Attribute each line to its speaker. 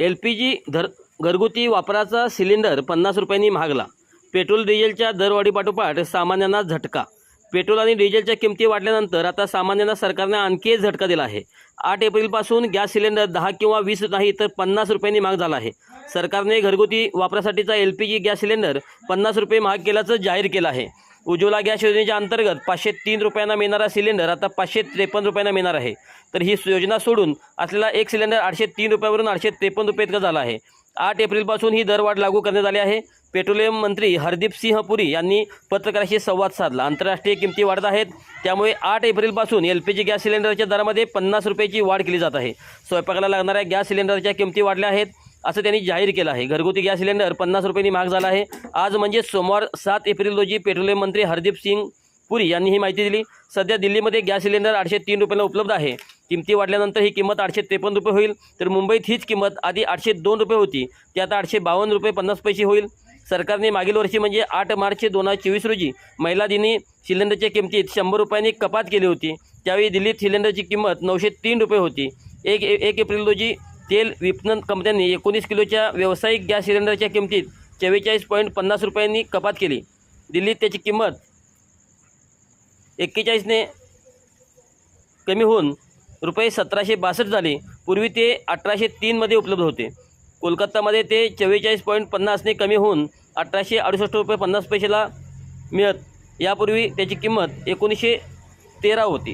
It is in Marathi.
Speaker 1: LPG घरगुती वापराचा सिलेंडर 50 रुपयांनी महागला। पेट्रोल डिझेलच्या दरवाढीपाठोपाठ सामान्यांना झटका। पेट्रोल आणि डिझेलच्या किमती वाढल्यानंतर आता सामान्यांना सरकारने आणखी एक झटका दिला आहे। 8 एप्रिलपासून गॅस सिलेंडर 10 किंवा 20 नाही तर 50 रुपयांनी महाग झाला आहे। सरकारने घरगुती वापरासाठीचा LPG गॅस सिलेंडर 50 रुपये महाग केल्याचं जाहीर केलं आहे। उज्ज्वला गॅस योजनेच्या अंतर्गत 503 रुपयांना मिळणारा सिलेंडर आता 553 रुपयांना मिळणार आहे। तर ही योजना सोडून असलेला एक सिलेंडर 803 रुपयावरून 853 रुपये इतका झाला आहे। 8 एप्रिलपासून ही दरवाढ लागू करण्यात आली आहे। पेट्रोलियम मंत्री हरदीप सिंह पुरी यांनी पत्रकारांशी संवाद साधला। आंतरराष्ट्रीय किमती वाढत आहेत, त्यामुळे 8 एप्रिलपासून LPG गॅस सिलेंडरच्या दरामध्ये 50 रुपयाची वाढ केली जात आहे। स्वयंपाकाला लागणाऱ्या गॅस सिलेंडरच्या किमती वाढल्या आहेत असं त्यांनी जाहीर केलं आहे। घरगुती गॅस सिलेंडर 50 रुपयांनी महाग झाला आहे। आज म्हणजे सोमवार 7 एप्रिल रोजी पेट्रोलियम मंत्री हरदीप सिंग पुरी यांनी ही माहिती दिली। सध्या दिल्लीमध्ये गॅस सिलेंडर 803 रुपयाला उपलब्ध आहे। किमती वाढल्यानंतर ही किंमत 853 रुपये होईल। तर मुंबईत हीच किंमत आधी 802 रुपये होती, ती आता 852 रुपये 50 पैसे होईल। सरकारने मागील वर्षी म्हणजे 8 मार्च 2024 रोजी महिला दिनी सिलेंडरच्या किमतीत 100 रुपयांनी कपात केली होती। त्यावेळी दिल्लीत सिलेंडरची किंमत 903 रुपये होती। 1 एप्रिल रोजी तेल विपणन कंपन्यांनी 19 किलोच्या व्यावसायिक गॅस सिलेंडरच्या किमतीत 44.50 रुपयांनी कपात केली। दिल्लीत त्याची किंमत 41 ने कमी होऊन रुपये 1762 झाली। पूर्वी ते 1803 मध्ये उपलब्ध होते। कोलकातामध्ये ते 44.50 ने कमी होऊन 1868 रुपये 50 पैशाला मिळत। यापूर्वी त्याची किंमत 1913 होती।